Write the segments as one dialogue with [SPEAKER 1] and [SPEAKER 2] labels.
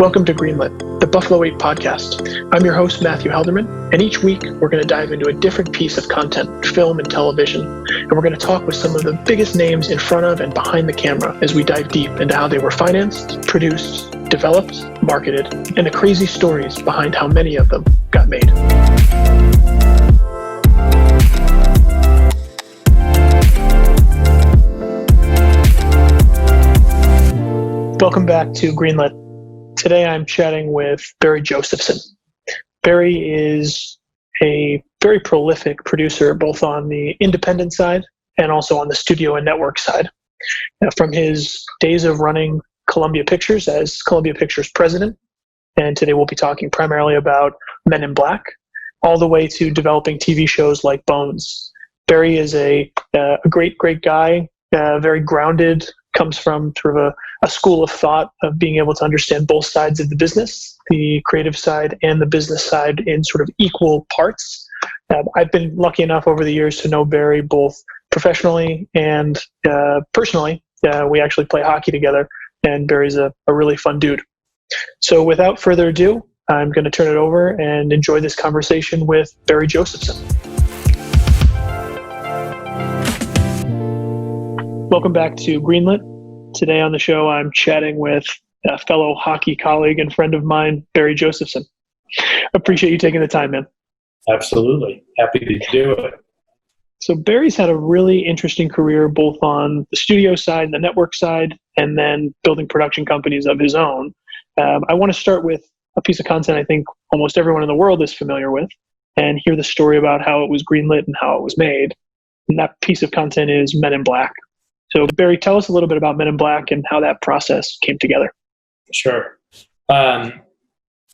[SPEAKER 1] Welcome to Greenlit, the Buffalo 8 podcast. I'm your host, Matthew Halderman, and each week we're going to dive into a different piece of content, film and television, and we're going to talk with some of the biggest names in front of and behind the camera as we dive deep into how they were financed, produced, developed, marketed, and the crazy stories behind how many of them got made. Welcome back to Greenlit. Today I'm chatting with Barry Josephson. Barry is a very prolific producer, both on the independent side and also on the studio and network side. From his days of running Columbia Pictures as Columbia Pictures president, and today we'll be talking primarily about Men in Black, all the way to developing TV shows like Bones. Barry is a great guy, very grounded, comes from sort of a school of thought of being able to understand both sides of the business, the creative side and the business side, in sort of equal parts. I've been lucky enough over the years to know Barry both professionally and personally. We actually play hockey together, and Barry's a really fun dude. So without further ado, I'm going to turn it over and enjoy this conversation with Barry Josephson. Welcome back to Greenlit. Today on the show, I'm chatting with a fellow hockey colleague and friend of mine, Barry Josephson. Appreciate you taking the time, man.
[SPEAKER 2] Absolutely. Happy to do it.
[SPEAKER 1] So Barry's had a really interesting career, both on the studio side and the network side, and then building production companies of his own. I want to start with a piece of content I think almost everyone in the world is familiar with, and hear the story about how it was greenlit and how it was made. And that piece of content is Men in Black. So Barry, tell us a little bit about Men in Black and how that process came together.
[SPEAKER 2] Sure. I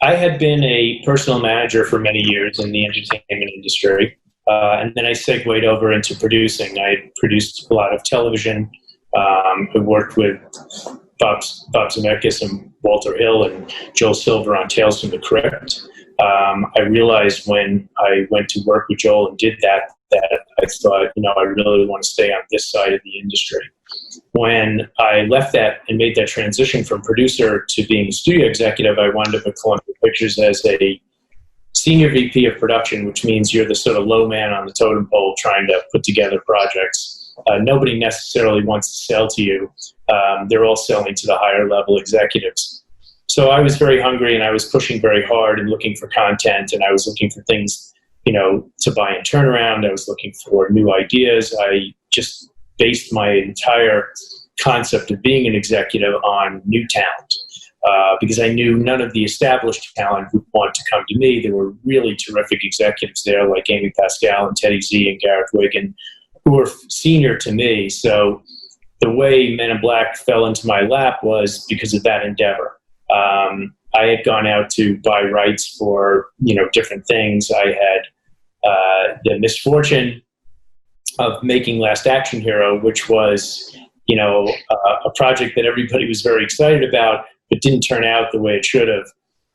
[SPEAKER 2] had been a personal manager for many years in the entertainment industry, and then I segued over into producing. I produced a lot of television. I worked with Bob Zemeckis and Walter Hill and Joel Silver on Tales from the Crypt. I realized when I went to work with Joel and did that I thought, I really want to stay on this side of the industry. When I left that and made that transition from producer to being a studio executive, I wound up at Columbia Pictures as a senior VP of production, which means you're the sort of low man on the totem pole trying to put together projects. Nobody necessarily wants to sell to you. They're all selling to the higher level executives. So I was very hungry, and I was pushing very hard and looking for content, and I was looking for things, to buy and turn around. I was looking for new ideas. I just based my entire concept of being an executive on new talent, because I knew none of the established talent would want to come to me. There were really terrific executives there, like Amy Pascal and Teddy Z and Gareth Wiggin, who were senior to me. So the way Men in Black fell into my lap was because of that endeavor. I had gone out to buy rights for, different things. I had the misfortune of making Last Action Hero, which was, a project that everybody was very excited about, but didn't turn out the way it should have.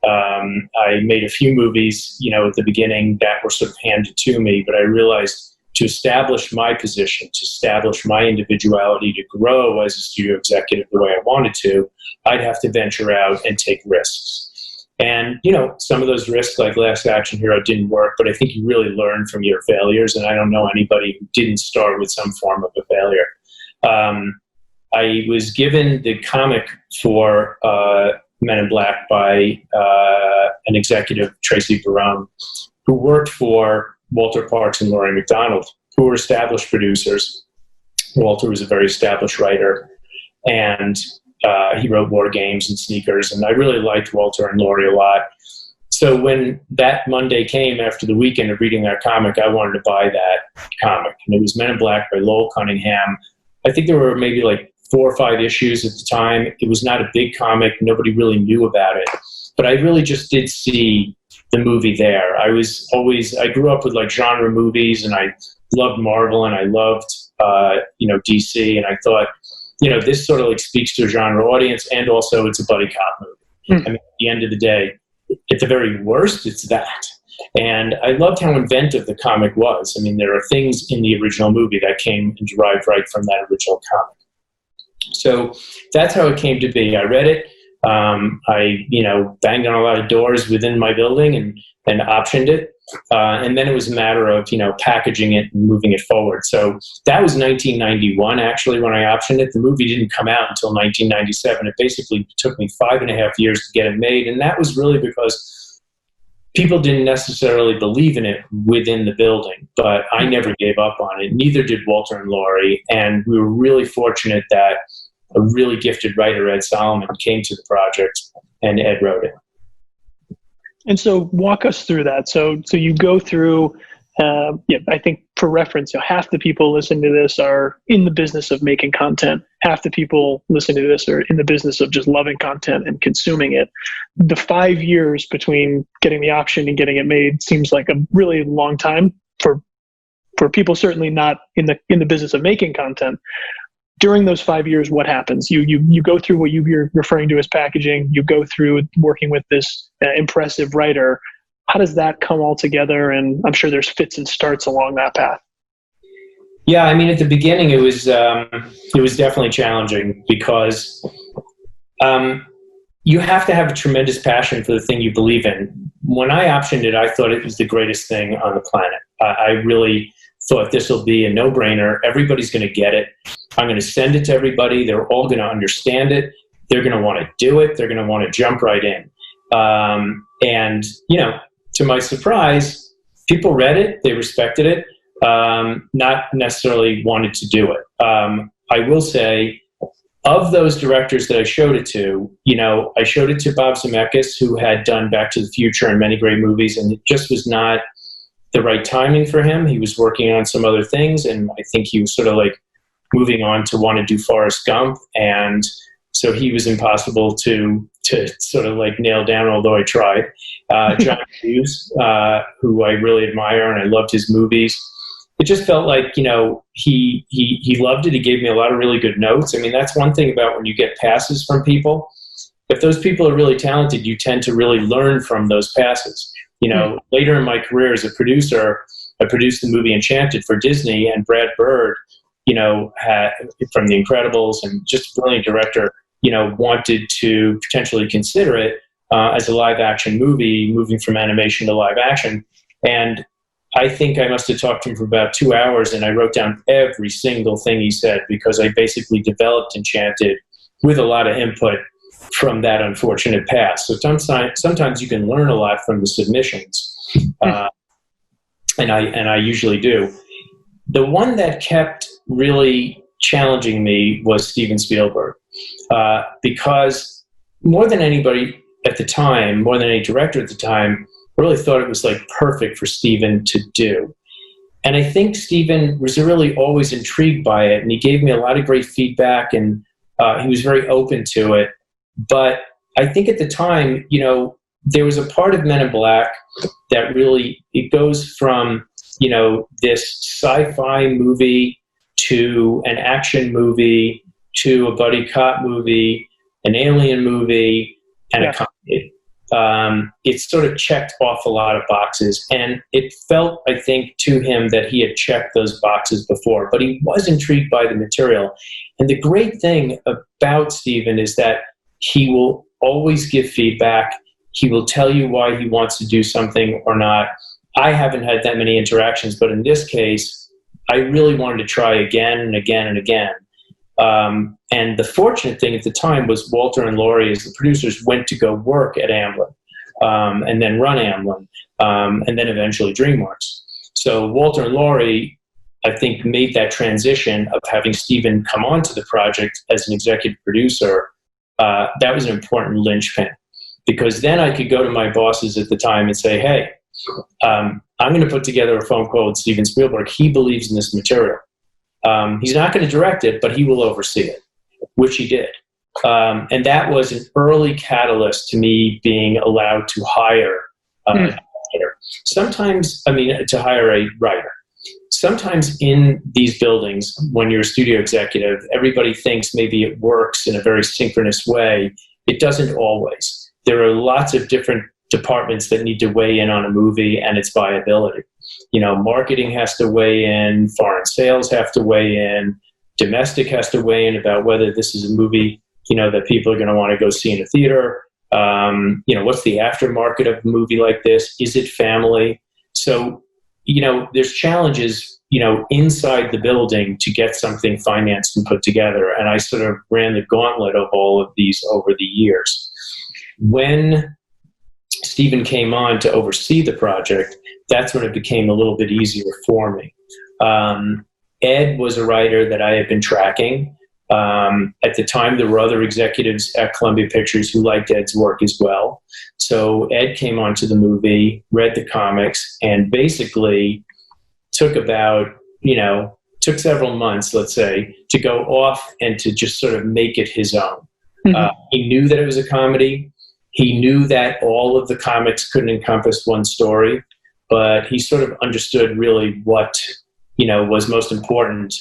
[SPEAKER 2] I made a few movies, at the beginning that were sort of handed to me, but I realized to establish my position, to establish my individuality, to grow as a studio executive the way I wanted to, I'd have to venture out and take risks. And, some of those risks, like Last Action Hero, didn't work, but I think you really learn from your failures, and I don't know anybody who didn't start with some form of a failure. I was given the comic for Men in Black by an executive, Tracy Barone, who worked for Walter Parks and Laurie McDonald, who were established producers. Walter was a very established writer, and he wrote War Games and Sneakers, and I really liked Walter and Laurie a lot. So when that Monday came after the weekend of reading that comic, I wanted to buy that comic. And it was Men in Black by Lowell Cunningham. I think there were maybe like 4 or 5 issues at the time. It was not a big comic. Nobody really knew about it. But I really just did see the movie there. I grew up with like genre movies, and I loved Marvel, and I loved, DC. And I thought, this sort of like speaks to a genre audience, and also it's a buddy cop movie. I mean, at the end of the day, at the very worst, it's that. And I loved how inventive the comic was. I mean, there are things in the original movie that came and derived right from that original comic. So that's how it came to be. I read it. I, banged on a lot of doors within my building and optioned it. And then it was a matter of, packaging it and moving it forward. So that was 1991, actually, when I optioned it. The movie didn't come out until 1997. It basically took me 5.5 years to get it made. And that was really because people didn't necessarily believe in it within the building, but I never gave up on it. Neither did Walter and Laurie. And we were really fortunate that a really gifted writer, Ed Solomon, came to the project, and Ed wrote it.
[SPEAKER 1] And so walk us through that. So you go through, I think for reference, half the people listening to this are in the business of making content. Half the people listening to this are in the business of just loving content and consuming it. The 5 years between getting the option and getting it made seems like a really long time for people certainly not in the business of making content. During those 5 years, what happens? You go through what you're referring to as packaging. You go through working with this impressive writer. How does that come all together? And I'm sure there's fits and starts along that path.
[SPEAKER 2] Yeah, I mean, at the beginning, it was definitely challenging because you have to have a tremendous passion for the thing you believe in. When I optioned it, I thought it was the greatest thing on the planet. I really thought this will be a no-brainer. Everybody's going to get it. I'm going to send it to everybody. They're all going to understand it. They're going to want to do it. They're going to want to jump right in. And, to my surprise, people read it. They respected it, not necessarily wanted to do it. I will say, of those directors that I showed it to, I showed it to Bob Zemeckis, who had done Back to the Future and many great movies, and it just was not the right timing for him. He was working on some other things, and I think he was sort of like moving on to want to do Forrest Gump, and so he was impossible to sort of like nail down, although I tried. John Hughes, who I really admire, and I loved his movies. It just felt like, he loved it. He gave me a lot of really good notes. I mean, that's one thing about when you get passes from people. If those people are really talented, you tend to really learn from those passes. Later in my career as a producer, I produced the movie Enchanted for Disney, and Brad Bird, had from The Incredibles, and just a brilliant director, wanted to potentially consider it as a live action movie, moving from animation to live action. And I think I must have talked to him for about 2 hours, and I wrote down every single thing he said, because I basically developed Enchanted with a lot of input from that unfortunate past. So sometimes you can learn a lot from the submissions, and I usually do. The one that kept really challenging me was Steven Spielberg, because more than anybody at the time, more than any director at the time, I really thought it was like perfect for Steven to do. And I think Steven was really always intrigued by it, and he gave me a lot of great feedback, and he was very open to it. But I think at the time, there was a part of Men in Black that really, it goes from, this sci-fi movie to an action movie to a buddy cop movie, an alien movie, and a comedy. It sort of checked off a lot of boxes, and it felt, I think, to him that he had checked those boxes before, but he was intrigued by the material. And the great thing about Steven is that he will always give feedback. He will tell you why he wants to do something or not. I haven't had that many interactions, but in this case, I really wanted to try again and again and again. And the fortunate thing at the time was Walter and Laurie, as the producers, went to go work at Amblin, and then run Amblin, and then eventually DreamWorks. So Walter and Laurie, I think, made that transition of having Steven come onto the project as an executive producer. That was an important linchpin, because then I could go to my bosses at the time and say, hey, I'm going to put together a phone call with Steven Spielberg. He believes in this material. He's not going to direct it, but he will oversee it, which he did. And that was an early catalyst to me being allowed to hire a writer. Sometimes, to hire a writer. Sometimes in these buildings, when you're a studio executive, everybody thinks maybe it works in a very synchronous way. It doesn't always. There are lots of different departments that need to weigh in on a movie and its viability. Marketing has to weigh in, foreign sales have to weigh in, domestic has to weigh in about whether this is a movie, that people are going to want to go see in a theater? What's the aftermarket of a movie like this? Is it family? So, there's challenges, inside the building to get something financed and put together. And I sort of ran the gauntlet of all of these over the years. When Stephen came on to oversee the project, that's when it became a little bit easier for me. Ed was a writer that I had been tracking. At the time, there were other executives at Columbia Pictures who liked Ed's work as well. So Ed came onto the movie, read the comics, and basically took several months, let's say, to go off and to just sort of make it his own. Mm-hmm. He knew that it was a comedy. He knew that all of the comics couldn't encompass one story, but he sort of understood really what was most important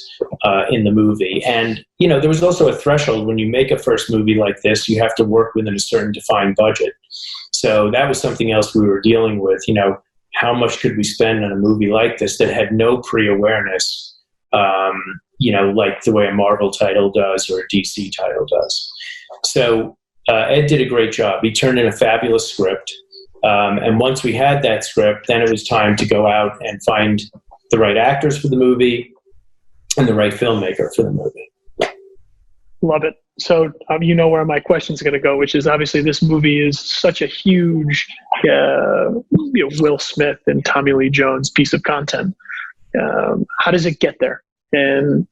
[SPEAKER 2] in the movie. And, there was also a threshold. When you make a first movie like this, you have to work within a certain defined budget. So that was something else we were dealing with. How much could we spend on a movie like this that had no pre-awareness, like the way a Marvel title does or a DC title does. So Ed did a great job. He turned in a fabulous script. And once we had that script, then it was time to go out and find the right actors for the movie and the right filmmaker for the movie.
[SPEAKER 1] Love it. So where my question's going to go, which is obviously this movie is such a huge Will Smith and Tommy Lee Jones piece of content. How does it get there? And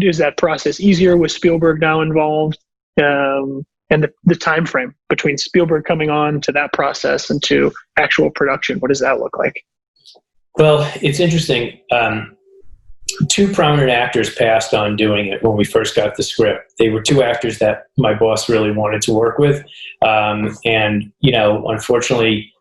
[SPEAKER 1] is that process easier with Spielberg now involved? And the time frame between Spielberg coming on to that process and to actual production, what does that look like?
[SPEAKER 2] Well, it's interesting. Two prominent actors passed on doing it when we first got the script. They were two actors that my boss really wanted to work with. Unfortunately,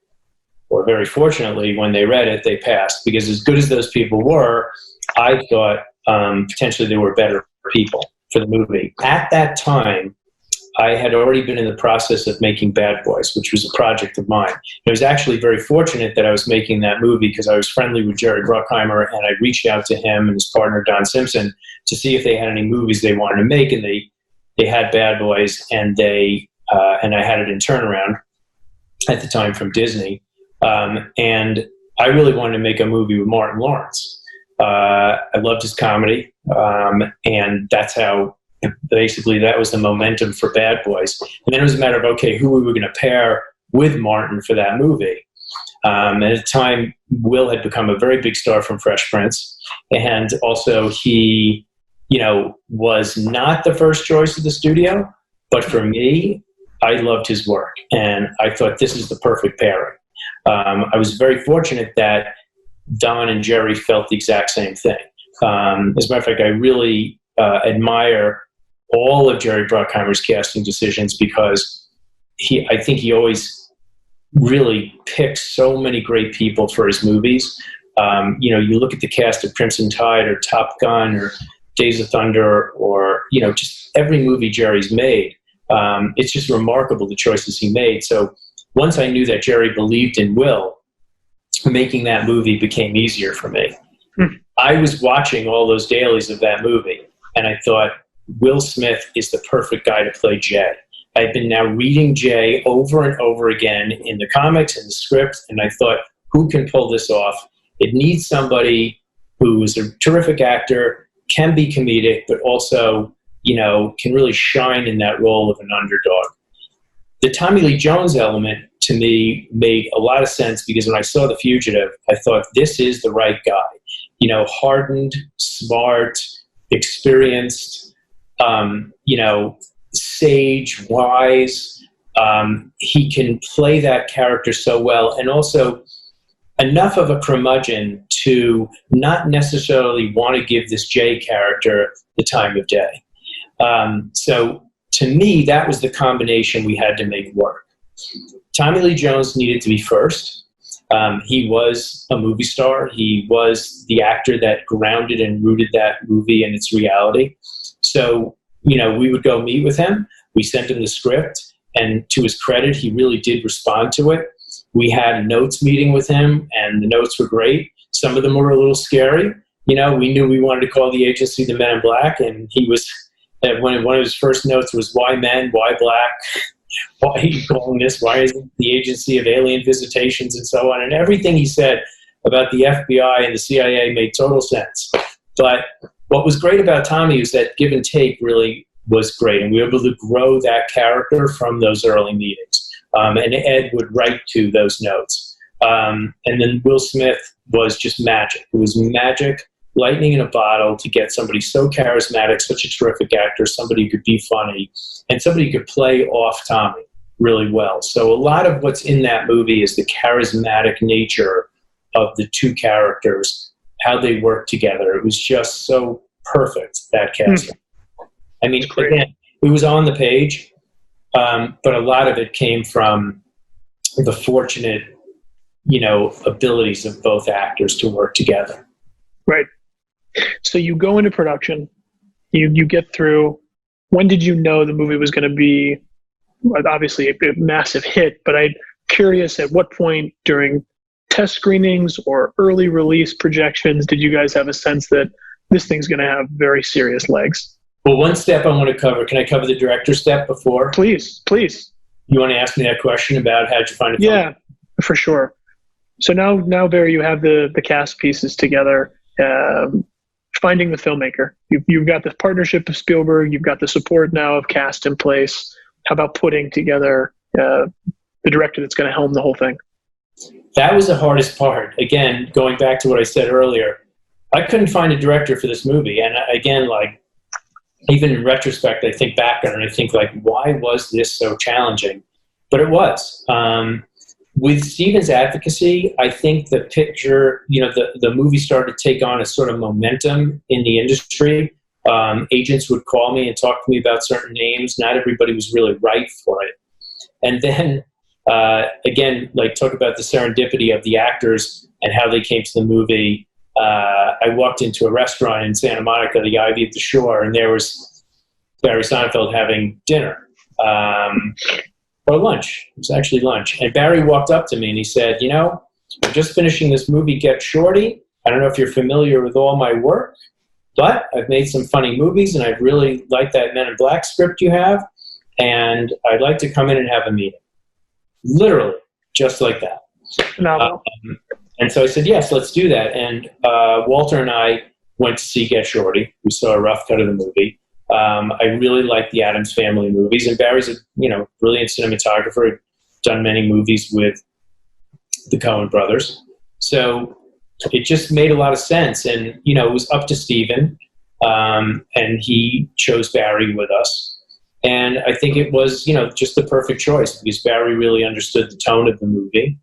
[SPEAKER 2] or very fortunately, when they read it, they passed, because as good as those people were, I thought potentially they were better people for the movie. At that time, I had already been in the process of making Bad Boys, which was a project of mine. I was actually very fortunate that I was making that movie because I was friendly with Jerry Bruckheimer, and I reached out to him and his partner, Don Simpson, to see if they had any movies they wanted to make, and they had Bad Boys, and and I had it in turnaround at the time from Disney. And I really wanted to make a movie with Martin Lawrence. I loved his comedy, and that's how basically that was the momentum for Bad Boys. And then it was a matter of, okay, who were we going to pair with Martin for that movie? And at the time, Will had become a very big star from Fresh Prince. And also he, was not the first choice of the studio, but for me, I loved his work. And I thought this is the perfect pairing. I was very fortunate that Don and Jerry felt the exact same thing. As a matter of fact, I really admire all of Jerry Bruckheimer's casting decisions, because I think he always really picks so many great people for his movies. You look at the cast of Crimson Tide or Top Gun or Days of Thunder or, just every movie Jerry's made. It's just remarkable the choices he made. So once I knew that Jerry believed in Will, making that movie became easier for me. I was watching all those dailies of that movie, and I thought, Will Smith is the perfect guy to play Jay. I've been now reading Jay over and over again in the comics and the script, and I thought, who can pull this off? It needs somebody who is a terrific actor, can be comedic, but also, can really shine in that role of an underdog. The Tommy Lee Jones element, to me, made a lot of sense, because when I saw The Fugitive, I thought, this is the right guy. Hardened, smart, experienced, sage, wise. He can play that character so well, and also enough of a curmudgeon to not necessarily want to give this Jay character the time of day. So to me, that was the combination we had to make work. Tommy Lee Jones needed to be first. He was a movie star. He was the actor that grounded and rooted that movie in its reality. So, we would go meet with him. We sent him the script, and to his credit, he really did respond to it. We had a notes meeting with him, and the notes were great. Some of them were a little scary. We knew we wanted to call the agency the Men in Black, and he was And one of his first notes was, why men, why black, why are you calling this, why is it the Agency of Alien Visitations, and so on. And everything he said about the FBI and the CIA made total sense. But what was great about Tommy was that give and take really was great, and we were able to grow that character from those early meetings. And Ed would write to those notes. And then Will Smith was just magic. It was magic, lightning in a bottle, to get somebody so charismatic, such a terrific actor, somebody who could be funny, and somebody who could play off Tommy really well. So a lot of what's in that movie is the charismatic nature of the two characters, how they work together. It was just so perfect, that casting. I mean, again, it was on the page, but a lot of it came from the fortunate, abilities of both actors to work together.
[SPEAKER 1] Right. So you go into production, you get through. When did you know the movie was going to be, obviously, a massive hit? But I'm curious, at what point during test screenings or early release projections did you guys have a sense that this thing's going to have very serious legs?
[SPEAKER 2] Well, one step I want to cover. Can I cover the director step before?
[SPEAKER 1] Please.
[SPEAKER 2] You want to ask me that question about how'd you find it?
[SPEAKER 1] Yeah, for sure. So now, Barry, you have the cast pieces together. Finding the filmmaker. You've got the partnership of Spielberg. You've got the support now of cast in place. How about putting together the director that's going to helm the whole thing?
[SPEAKER 2] That was the hardest part. Again, going back to what I said earlier, I couldn't find a director for this movie. And again, even in retrospect, I think back on it and I think, why was this so challenging? But it was. With Steven's advocacy, I think the picture, the movie started to take on a sort of momentum in the industry. Agents would call me and talk to me about certain names. Not everybody was really right for it. And then, again, talk about the serendipity of the actors and how they came to the movie. I walked into a restaurant in Santa Monica, the Ivy at the Shore, and there was Barry Sonnenfeld having dinner. Or lunch. It was actually lunch. And Barry walked up to me and he said, I'm just finishing this movie, Get Shorty. I don't know if you're familiar with all my work, but I've made some funny movies and I really like that Men in Black script you have. And I'd like to come in and have a meeting. Literally, just like that.
[SPEAKER 1] No.
[SPEAKER 2] And so I said, yes, let's do that. And Walter and I went to see Get Shorty. We saw a rough cut of the movie. I really like the Addams Family movies, and Barry's a brilliant cinematographer. Done many movies with the Coen brothers, so it just made a lot of sense. And it was up to Steven, and he chose Barry with us. And I think it was just the perfect choice because Barry really understood the tone of the movie.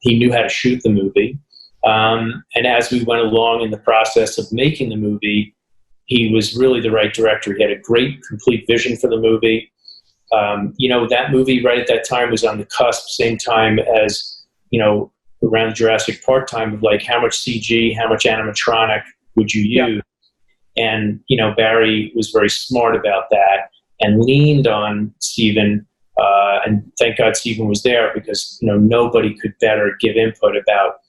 [SPEAKER 2] He knew how to shoot the movie, and as we went along in the process of making the movie, he was really the right director. He had a great, complete vision for the movie. That movie right at that time was on the cusp, same time as, around Jurassic Park time of how much CG, how much animatronic would you use? Yeah. And, Barry was very smart about that and leaned on Steven. And thank God Steven was there because, nobody could better give input about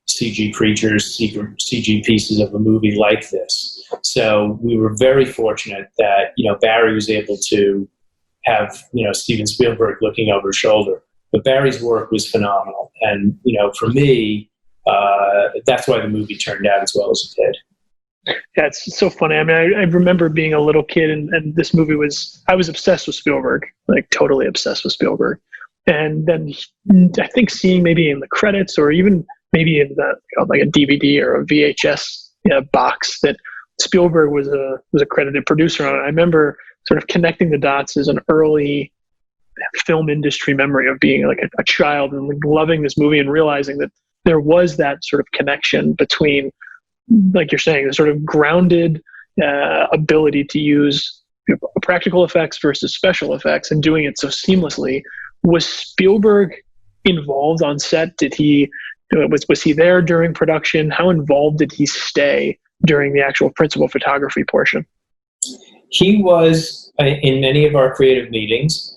[SPEAKER 2] CG creatures, CG pieces of a movie like this. So we were very fortunate that, Barry was able to have, Steven Spielberg looking over his shoulder. But Barry's work was phenomenal. And, for me, that's why the movie turned out as well as it did.
[SPEAKER 1] Yeah, it's so funny. I mean, I remember being a little kid and this movie I was obsessed with Spielberg, totally obsessed with Spielberg. And then I think seeing maybe in the credits or even maybe in a DVD or a VHS box that Spielberg was a credited producer on it. I remember sort of connecting the dots as an early film industry memory of being a child and loving this movie and realizing that there was that sort of connection between, like you're saying, the sort of grounded ability to use practical effects versus special effects and doing it so seamlessly. Was Spielberg involved on set? Was he there during production? How involved did he stay during the actual principal photography portion?
[SPEAKER 2] He was in many of our creative meetings.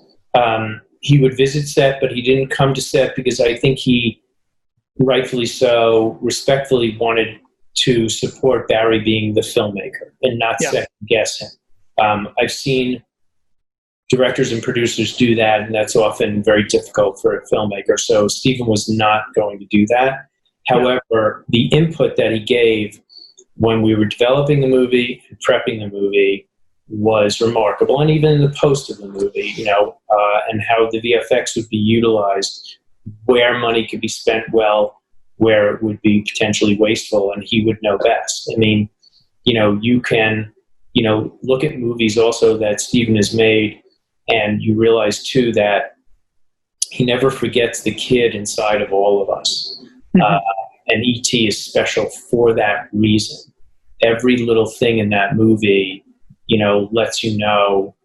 [SPEAKER 2] He would visit set, but he didn't come to set because I think he, rightfully so, respectfully wanted to support Barry being the filmmaker and not second guess him. I've seen directors and producers do that, and that's often very difficult for a filmmaker. So Stephen was not going to do that. However, the input that he gave when we were developing the movie and prepping the movie was remarkable, and even in the post of the movie, and how the VFX would be utilized, where money could be spent well, where it would be potentially wasteful, and he would know best. I mean, you can, look at movies also that Stephen has made, and you realize too that he never forgets the kid inside of all of us. Mm-hmm. And E.T. is special for that reason. Every little thing in that movie, lets you know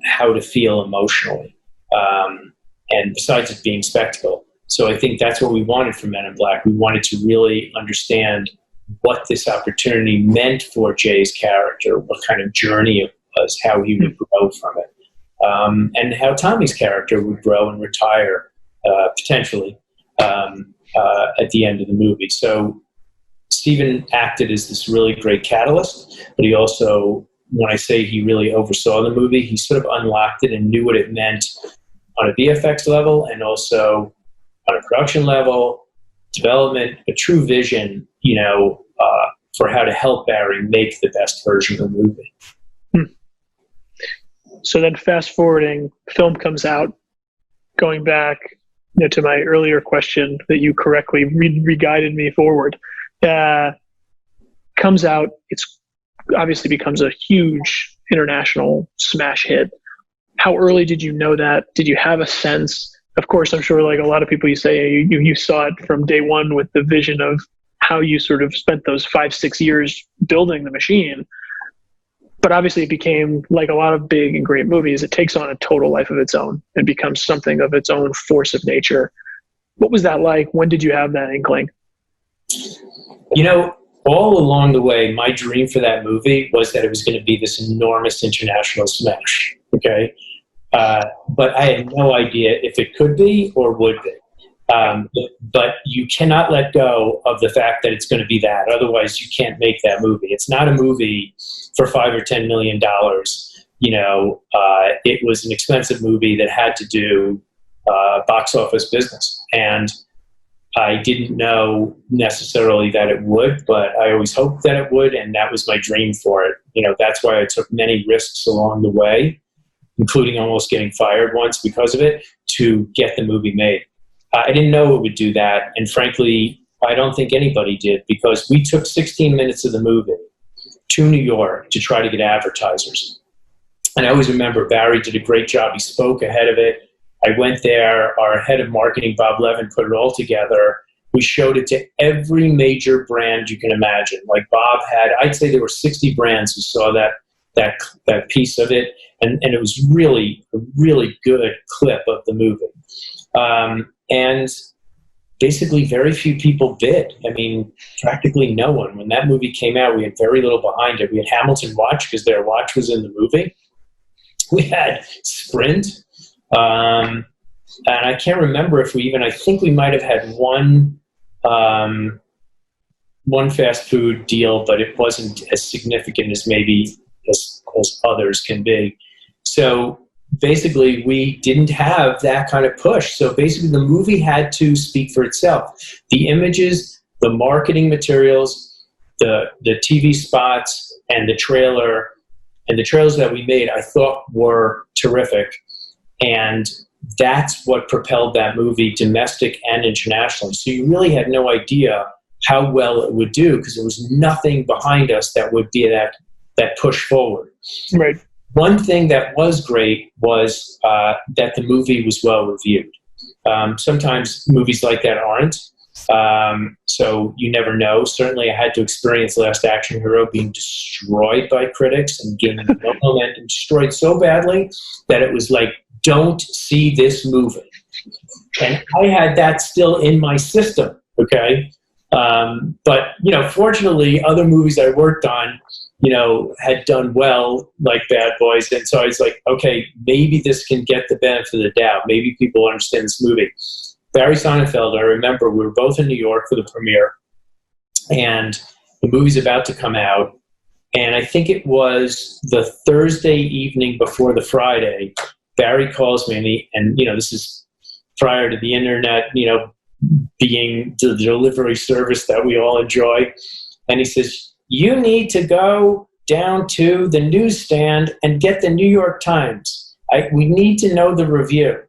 [SPEAKER 2] how to feel emotionally. And besides it being spectacle. So I think that's what we wanted from Men in Black. We wanted to really understand what this opportunity meant for Jay's character, what kind of journey it was, how he would grow from it, and how Tommy's character would grow and retire, potentially, at the end of the movie. So Stephen acted as this really great catalyst, but he also, when I say he really oversaw the movie, he sort of unlocked it and knew what it meant on a VFX level and also on a production level, development, a true vision, for how to help Barry make the best version of the movie.
[SPEAKER 1] So then fast forwarding, film comes out, going back to my earlier question that you correctly re-guided me forward, comes out, it's obviously becomes a huge international smash hit. How early did you know that? Did you have a sense? Of course, I'm sure like a lot of people, you say you saw it from day one with the vision of how you sort of spent those 5-6 years building the machine. But obviously it became, like a lot of big and great movies, it takes on a total life of its own and becomes something of its own force of nature. What was that like? When did you have that inkling?
[SPEAKER 2] All along the way, my dream for that movie was that it was going to be this enormous international smash. Okay. But I had no idea if it could be or would be. But you cannot let go of the fact that it's going to be that. Otherwise, you can't make that movie. It's not a movie for $5 or $10 million. It was an expensive movie that had to do box office business. And I didn't know necessarily that it would, but I always hoped that it would, and that was my dream for it. That's why I took many risks along the way, including almost getting fired once because of it, to get the movie made. I didn't know it would do that, and frankly, I don't think anybody did, because we took 16 minutes of the movie to New York to try to get advertisers. And I always remember Barry did a great job. He spoke ahead of it. I went there. Our head of marketing, Bob Levin, put it all together. We showed it to every major brand you can imagine. Like Bob had, I'd say there were 60 brands who saw that piece of it, and it was really a really good clip of the movie. And basically very few people bid. I mean, practically no one. When that movie came out, we had very little behind it. We had Hamilton Watch because their watch was in the movie. We had Sprint. And I can't remember if I think we might have had one fast food deal, but it wasn't as significant as maybe as others can be. So basically we didn't have that kind of push. So basically the movie had to speak for itself. The images, the marketing materials, the TV spots, and the trailers that we made, I thought were terrific. And that's what propelled that movie domestic and internationally. So you really had no idea how well it would do because there was nothing behind us that would be that push forward.
[SPEAKER 1] Right.
[SPEAKER 2] One thing that was great was that the movie was well reviewed. Sometimes movies like that aren't. So you never know. Certainly I had to experience Last Action Hero being destroyed by critics and getting no momentum, destroyed so badly that it was like, don't see this movie. And I had that still in my system, okay? But, fortunately, other movies I worked on, had done well, like Bad Boys. And so I was like, okay, maybe this can get the benefit of the doubt. Maybe people understand this movie. Barry Sonnenfeld, I remember we were both in New York for the premiere, and the movie's about to come out. And I think it was the Thursday evening before the Friday, Barry calls me, and this is prior to the internet, being the delivery service that we all enjoy. And he says, you need to go down to the newsstand and get the New York Times. We need to know the review.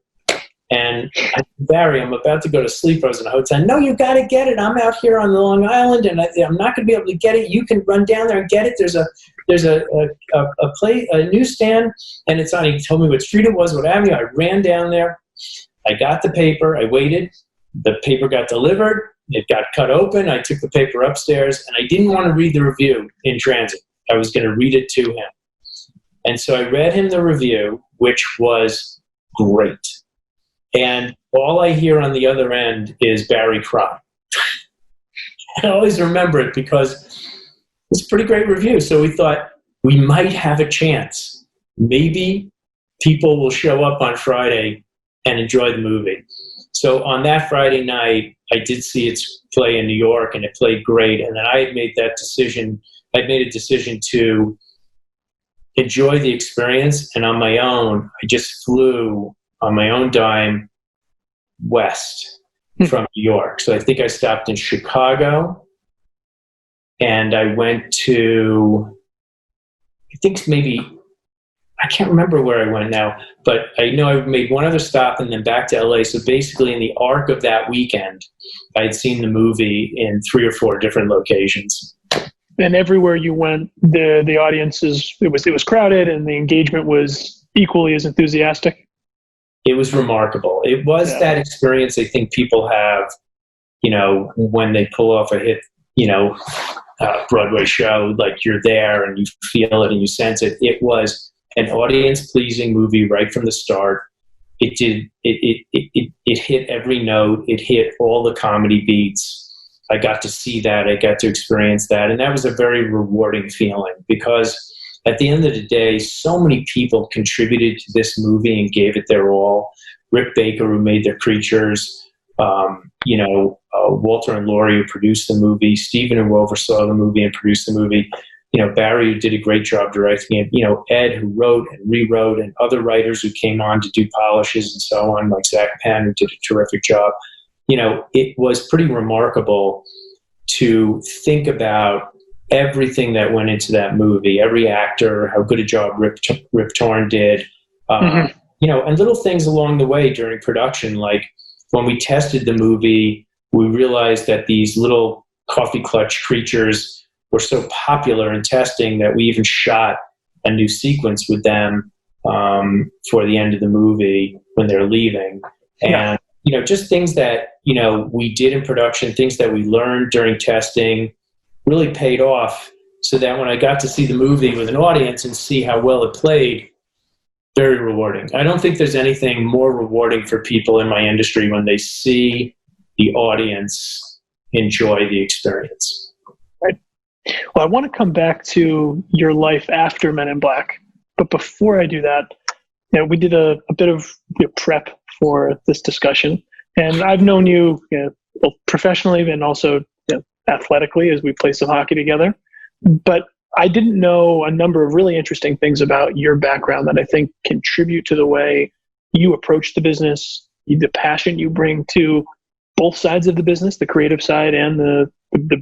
[SPEAKER 2] And I said, Barry, I'm about to go to sleep. I was in a hotel. No, you got to get it. I'm out here on Long Island, and I'm not going to be able to get it. You can run down there and get it. There's a newsstand, and it's on. He told me what street it was, what avenue. I ran down there. I got the paper. I waited. The paper got delivered. It got cut open. I took the paper upstairs, and I didn't want to read the review in transit. I was going to read it to him. And so I read him the review, which was great. And all I hear on the other end is Barry cry. I always remember it because it's a pretty great review. So we thought we might have a chance. Maybe people will show up on Friday and enjoy the movie. So on that Friday night, I did see its play in New York, and it played great. And then I had made that decision. I'd made a decision to enjoy the experience. And on my own, I just flew on my own dime west from New York. So I think I stopped in Chicago, and I went to, I think maybe, I can't remember where I went now, but I know I made one other stop and then back to LA. So basically in the arc of that weekend, I had seen the movie in 3 or 4 different locations.
[SPEAKER 1] And everywhere you went, the audiences, it was crowded, and the engagement was equally as enthusiastic.
[SPEAKER 2] It was remarkable. It was that experience I think people have, when they pull off a hit, Broadway show, like you're there and you feel it and you sense it. It was an audience-pleasing movie right from the start. It hit every note. It hit all the comedy beats. I got to see that. I got to experience that. And that was a very rewarding feeling because at the end of the day, so many people contributed to this movie and gave it their all. Rick Baker, who made The Creatures, Walter and Laurie, who produced the movie, Stephen, who oversaw the movie and produced the movie, Barry, who did a great job directing it, Ed, who wrote and rewrote, and other writers who came on to do polishes and so on, like Zach Penn, who did a terrific job. It was pretty remarkable to think about everything that went into that movie, every actor, how good a job Rip Torn did, and little things along the way during production. Like when we tested the movie, we realized that these little coffee clutch creatures were so popular in testing that we even shot a new sequence with them for the end of the movie when they're leaving. And, just things that, we did in production, things that we learned during testing, really paid off, so that when I got to see the movie with an audience and see how well it played, very rewarding. I don't think there's anything more rewarding for people in my industry when they see the audience enjoy the experience.
[SPEAKER 1] Right. Well, I want to come back to your life after Men in Black, but before I do that, we did a bit of prep for this discussion, and I've known you, both professionally and also athletically as we play some hockey together. But I didn't know a number of really interesting things about your background that I think contribute to the way you approach the business, the passion you bring to both sides of the business, the creative side and the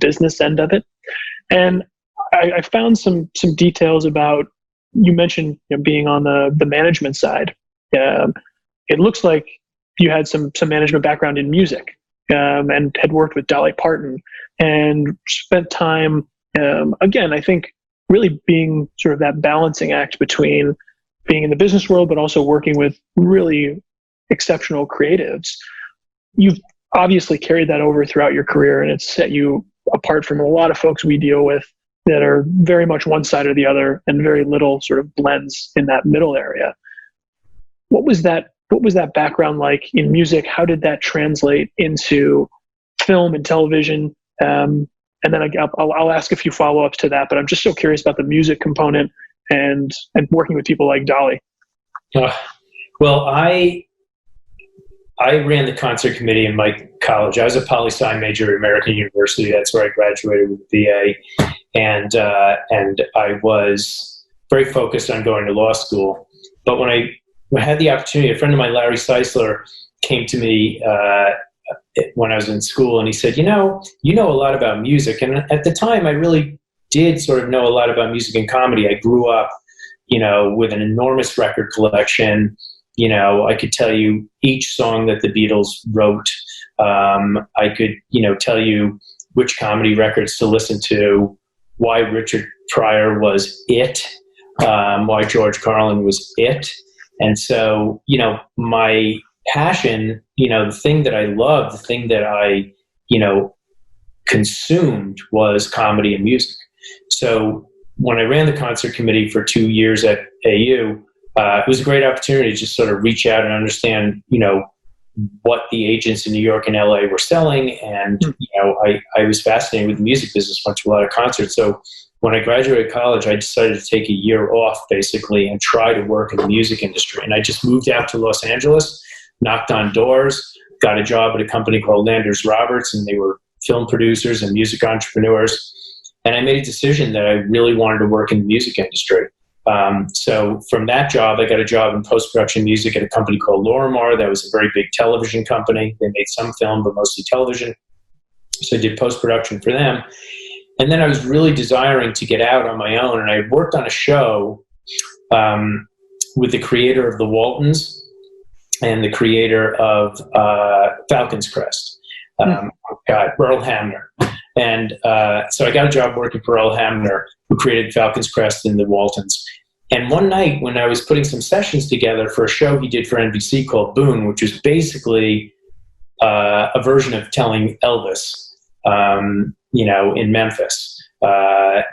[SPEAKER 1] business end of it. And I found some details about, you mentioned being on the management side. It looks like you had some management background in music, and had worked with Dolly Parton and spent time, again, I think really being sort of that balancing act between being in the business world, but also working with really exceptional creatives. You've obviously carried that over throughout your career, and it's set you apart from a lot of folks we deal with that are very much one side or the other, and very little sort of blends in that middle area. What was that background like in music? How did that translate into film and television? And then I'll ask a few follow-ups to that, but I'm just so curious about the music component and working with people like Dolly.
[SPEAKER 2] Well, I ran the concert committee in my college. I was a poli-sci major at American University. That's where I graduated with a BA. and I was very focused on going to law school. But when I had the opportunity, a friend of mine, Larry Seisler, came to me when I was in school, and he said, you know a lot about music. And at the time, I really did sort of know a lot about music and comedy. I grew up, with an enormous record collection. I could tell you each song that the Beatles wrote. I could, tell you which comedy records to listen to, why Richard Pryor was it, why George Carlin was it. And so, my passion, the thing that I loved, the thing that I, consumed was comedy and music. So when I ran the concert committee for 2 years at AU, it was a great opportunity to just sort of reach out and understand, what the agents in New York and LA were selling. And, I was fascinated with the music business, went to a lot of concerts. So when I graduated college, I decided to take a year off basically and try to work in the music industry. And I just moved out to Los Angeles, knocked on doors, got a job at a company called Landers Roberts, and they were film producers and music entrepreneurs. And I made a decision that I really wanted to work in the music industry. So from that job, I got a job in post-production music at a company called Lorimar. That was a very big television company. They made some film, but mostly television. So I did post-production for them. And then I was really desiring to get out on my own. And I worked on a show with the creator of The Waltons and the creator of Falcon's Crest, Earl Hamner. And so I got a job working for Earl Hamner, who created Falcon's Crest and The Waltons. And one night when I was putting some sessions together for a show he did for NBC called Boone, which was basically a version of telling Elvis, in Memphis.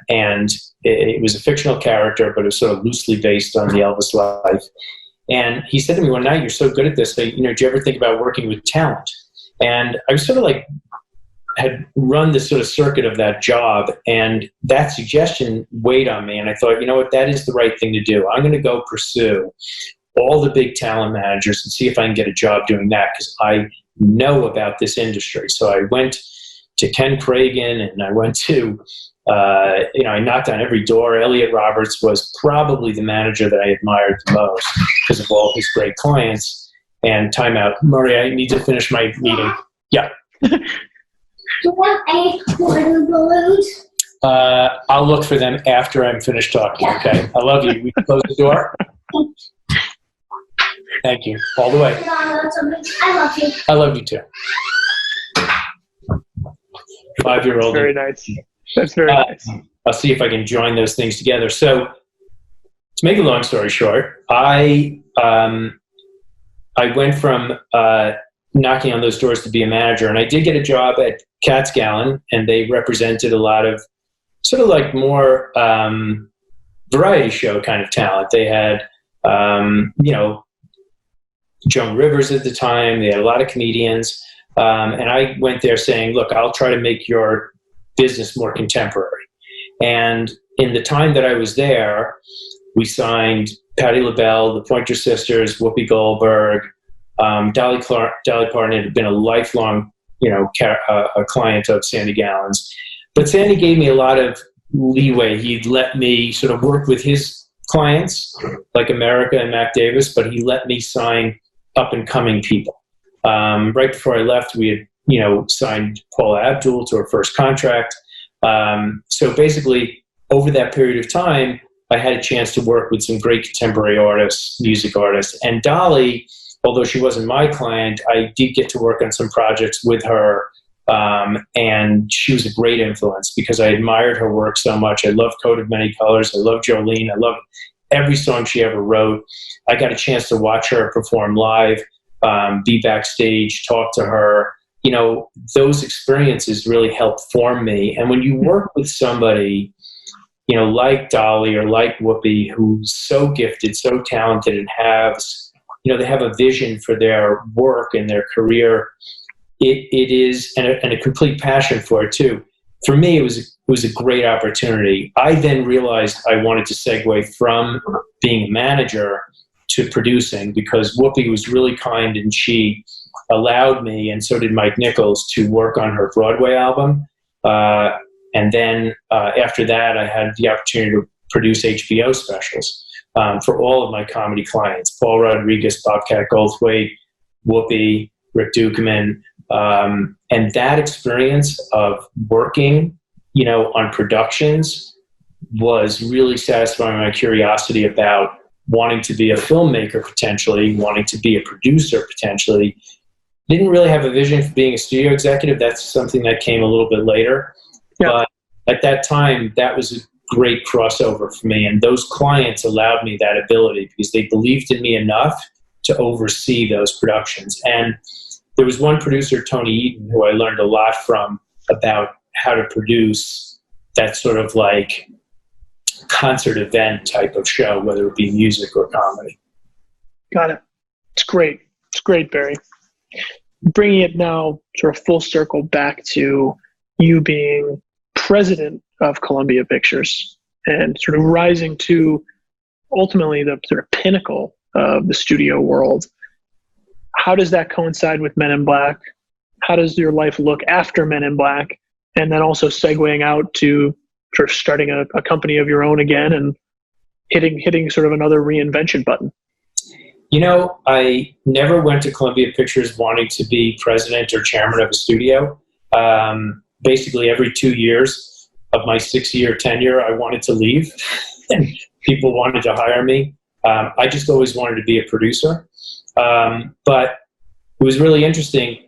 [SPEAKER 2] And it was a fictional character, but it was sort of loosely based on the Elvis life. And he said to me one night, "You're so good at this, do you ever think about working with talent?" And I was sort of like, had run this sort of circuit of that job, and that suggestion weighed on me. And I thought, that is the right thing to do. I'm going to go pursue all the big talent managers and see if I can get a job doing that, because I know about this industry. So I went to Ken Cragen, and I went to, I knocked on every door. Elliot Roberts was probably the manager that I admired the most because of all his great clients. And timeout. Murray, I need to finish my meeting. Yeah.
[SPEAKER 3] Do you want any water balloons?
[SPEAKER 2] I'll look for them after I'm finished talking, okay? I love you. We can close the door? Thank you. All the way.
[SPEAKER 3] I love you.
[SPEAKER 2] I love you too. 5-year-old.
[SPEAKER 1] Very nice. That's very nice.
[SPEAKER 2] I'll see if I can join those things together. So to make a long story short, I went from knocking on those doors to be a manager, and I did get a job at Katz Gallen, and they represented a lot of sort of like more variety show kind of talent. They had, Joan Rivers at the time. They had a lot of comedians. And I went there saying, look, I'll try to make your business more contemporary. And in the time that I was there, we signed Patti LaBelle, the Pointer Sisters, Whoopi Goldberg, Dolly Parton had been a lifelong, a client of Sandy Gallen's. But Sandy gave me a lot of leeway. He'd let me sort of work with his clients, like America and Mac Davis, but he let me sign up-and-coming people. Right before I left, we had, signed Paula Abdul to her first contract. So basically, over that period of time, I had a chance to work with some great contemporary artists, music artists. And Dolly, although she wasn't my client, I did get to work on some projects with her. And she was a great influence because I admired her work so much. I loved Coat of Many Colors. I loved Jolene. I loved every song she ever wrote. I got a chance to watch her perform live, be backstage, talk to her. Those experiences really helped form me. And when you work with somebody, like Dolly or like Whoopi, who's so gifted, so talented, and they have a vision for their work and their career, it is, and a complete passion for it too. For me, it was a great opportunity. I then realized I wanted to segue from being a manager to producing, because Whoopi was really kind and she allowed me, and so did Mike Nichols, to work on her Broadway album. And then after that, I had the opportunity to produce HBO specials for all of my comedy clients: Paul Rodriguez, Bobcat Goldthwait, Whoopi, Rick Dukeman. And that experience of working, on productions was really satisfying my curiosity about wanting to be a filmmaker potentially, wanting to be a producer potentially. Didn't really have a vision for being a studio executive. That's something that came a little bit later. Yeah. But at that time, that was a great crossover for me. And those clients allowed me that ability because they believed in me enough to oversee those productions. And there was one producer, Tony Eaton, who I learned a lot from about how to produce that sort of like concert event type of show, whether it be music or comedy.
[SPEAKER 1] Got it. It's great. It's great, Barry. Bringing it now sort of full circle back to you being president of Columbia Pictures and sort of rising to ultimately the sort of pinnacle of the studio world. How does that coincide with Men in Black? How does your life look after Men in Black? And then also segueing out to sort of starting a company of your own again and hitting sort of another reinvention button.
[SPEAKER 2] I never went to Columbia Pictures wanting to be president or chairman of a studio. Basically, every 2 years of my 6-year tenure, I wanted to leave, and people wanted to hire me. I just always wanted to be a producer. But it was really interesting.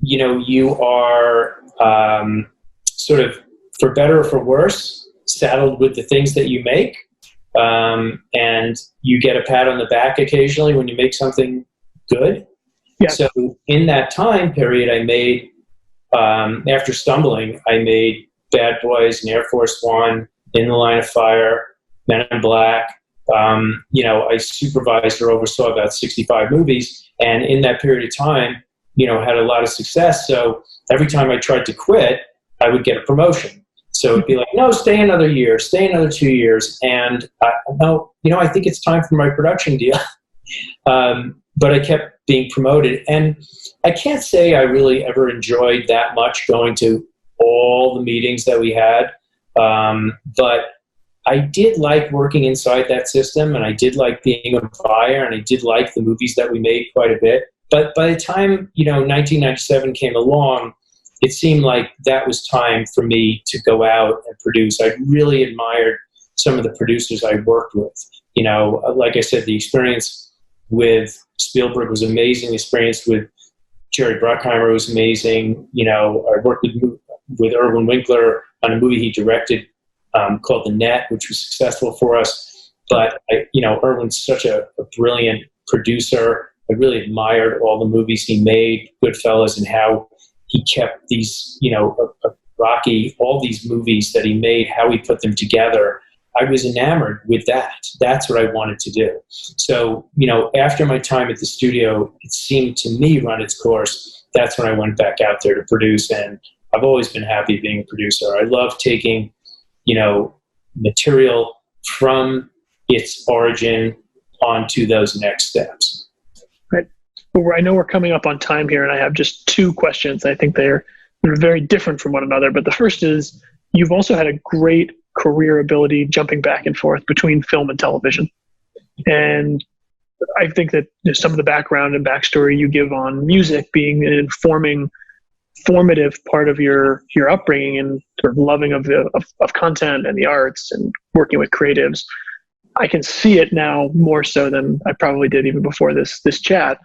[SPEAKER 2] You are sort of, for better or for worse, saddled with the things that you make. And you get a pat on the back occasionally when you make something good. Yeah. So in that time period, I made, after stumbling, I made Bad Boys and Air Force One, In the Line of Fire, Men in Black. I supervised or oversaw about 65 movies. And in that period of time, had a lot of success. So every time I tried to quit, I would get a promotion. So it'd be like, no, stay another year, stay another 2 years. And I think it's time for my production deal. But I kept being promoted. And I can't say I really ever enjoyed that much going to all the meetings that we had. But I did like working inside that system, and I did like being a buyer, and I did like the movies that we made quite a bit. But by the time, 1997 came along, it seemed like that was time for me to go out and produce. I really admired some of the producers I worked with. Like I said, the experience with Spielberg was amazing. The experience with Jerry Bruckheimer was amazing. I worked with Irwin Winkler on a movie he directed called The Net, which was successful for us. But, Irwin's such a brilliant producer. I really admired all the movies he made, Goodfellas, and how he kept these, Rocky, all these movies that he made, how he put them together. I was enamored with that. That's what I wanted to do. So, after my time at the studio, it seemed to me run its course. That's when I went back out there to produce, and I've always been happy being a producer. I love taking, material from its origin onto those next steps.
[SPEAKER 1] Right. Well, I know we're coming up on time here, and I have just 2 questions. I think they're very different from one another. But the first is, you've also had a great career ability jumping back and forth between film and television. And I think that some of the background and backstory you give on music being an formative part of your upbringing and sort of loving of content and the arts and working with creatives. I can see it now more so than I probably did even before this chat.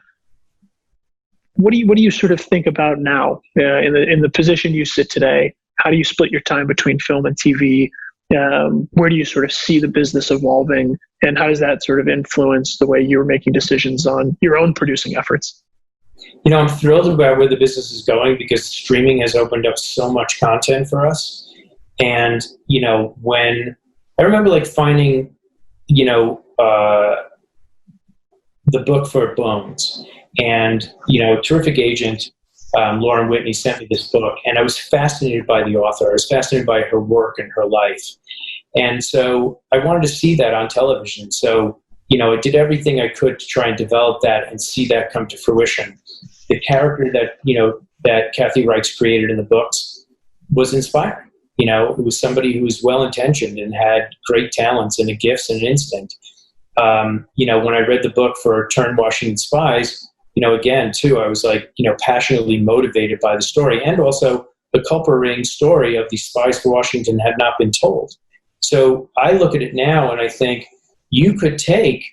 [SPEAKER 1] What do you sort of think about now in the position you sit today? How do you split your time between film and TV? Where do you sort of see the business evolving, and how does that sort of influence the way you're making decisions on your own producing efforts?
[SPEAKER 2] I'm thrilled about where the business is going because streaming has opened up so much content for us. And, when I remember finding, the book for Bones, and, terrific agent, Lauren Whitney, sent me this book, and I was fascinated by the author. I was fascinated by her work and her life. And so I wanted to see that on television. So, I did everything I could to try and develop that and see that come to fruition. The character that, that Kathy Reichs created in the books was inspiring. It was somebody who was well-intentioned and had great talents and a gifts and an instinct. When I read the book for Turn Washington Spies, again, too, I was like, passionately motivated by the story, and also the culprit story of these spies for Washington had not been told. So I look at it now and I think you could take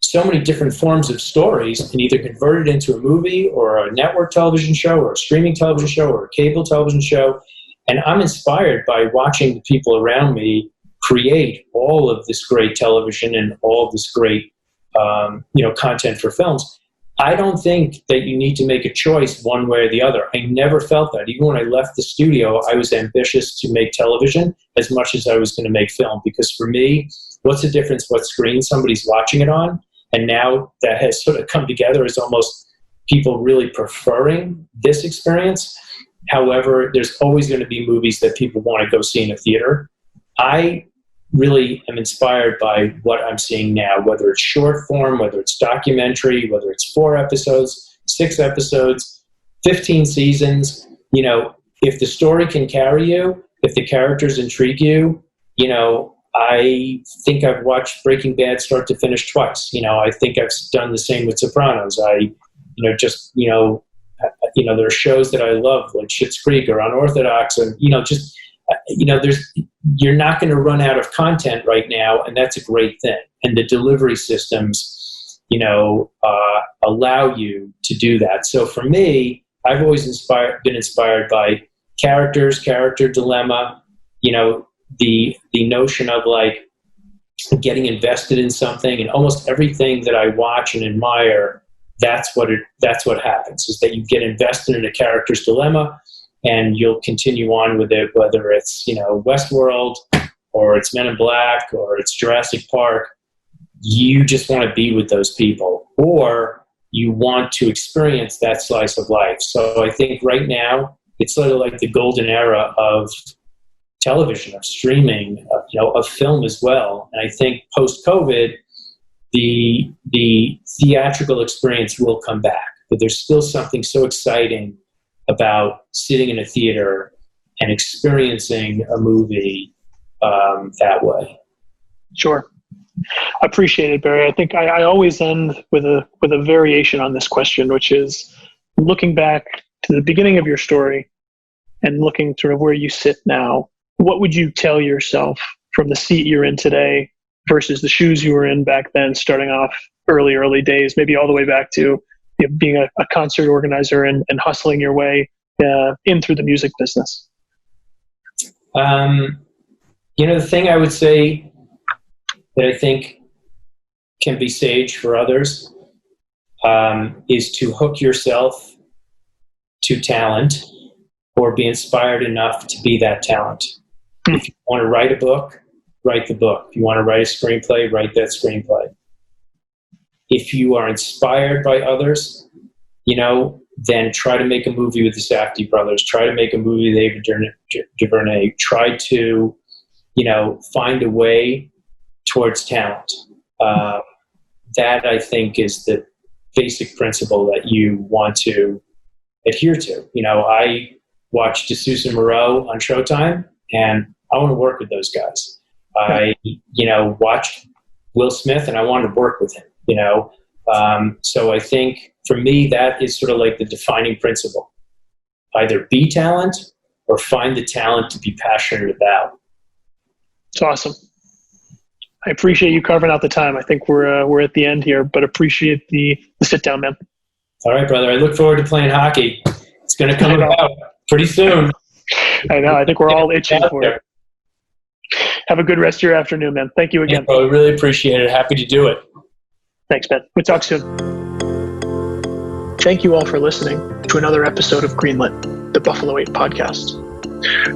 [SPEAKER 2] so many different forms of stories and either convert it into a movie or a network television show or a streaming television show or a cable television show. And I'm inspired by watching the people around me create all of this great television and all of this great, content for films. I don't think that you need to make a choice one way or the other. I never felt that. Even when I left the studio, I was ambitious to make television as much as I was going to make film. Because for me, what's the difference what screen somebody's watching it on? And now that has sort of come together as almost people really preferring this experience. However, there's always going to be movies that people want to go see in a theater. I really am inspired by what I'm seeing now, whether it's short form, whether it's documentary, whether it's 4 episodes, 6 episodes, 15 seasons. If the story can carry you, if the characters intrigue you, I think I've watched Breaking Bad start to finish twice. I think I've done the same with Sopranos. There are shows that I love, like Schitt's Creek or Unorthodox, and you're not going to run out of content right now, and that's a great thing. And the delivery systems, allow you to do that. So for me, I've always been inspired by characters, character dilemma, the notion of like getting invested in something, and almost everything that I watch and admire, that's what happens, is that you get invested in a character's dilemma and you'll continue on with it, whether it's, Westworld or it's Men in Black or it's Jurassic Park. You just want to be with those people, or you want to experience that slice of life. So I think right now it's sort of like the golden era of television, of streaming, of film as well. And I think post-COVID, the theatrical experience will come back, but there's still something so exciting about sitting in a theater and experiencing a movie that way.
[SPEAKER 1] Sure. I appreciate it, Barry. I think I always end with a variation on this question, which is looking back to the beginning of your story and looking sort of where you sit now. What would you tell yourself from the seat you're in today versus the shoes you were in back then, starting off early days, maybe all the way back to being a concert organizer and hustling your way in through the music business?
[SPEAKER 2] The thing I would say that I think can be sage for others is to hook yourself to talent or be inspired enough to be that talent. If you want to write a book, write the book. If you want to write a screenplay, write that screenplay. If you are inspired by others, then try to make a movie with the Safdie brothers. Try to make a movie with Ava DuVernay. Try to, find a way towards talent. That, I think, is the basic principle that you want to adhere to. I watched DeSouza Moreau on Showtime, and I want to work with those guys. I, watched Will Smith, and I wanted to work with him, So I think for me, that is sort of like the defining principle. Either be talent or find the talent to be passionate about.
[SPEAKER 1] It's awesome. I appreciate you carving out the time. I think we're at the end here, but appreciate the sit down, man.
[SPEAKER 2] All right, brother. I look forward to playing hockey. It's going to come about pretty soon.
[SPEAKER 1] I know. I think we're all itching for it. Have a good rest of your afternoon, man. Thank you again.
[SPEAKER 2] I really appreciate it. Happy to do it.
[SPEAKER 1] Thanks, Ben. We'll talk soon. Thank you all for listening to another episode of Greenlit, the Buffalo 8 podcast.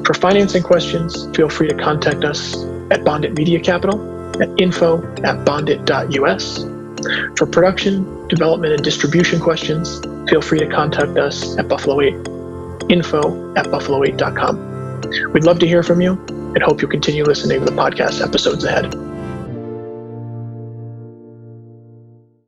[SPEAKER 1] For financing questions, feel free to contact us at Bondit Media Capital at info@bondit.us. For production, development, and distribution questions, feel free to contact us at Buffalo 8, info@buffalo8.com. We'd love to hear from you and hope you'll continue listening to the podcast episodes ahead.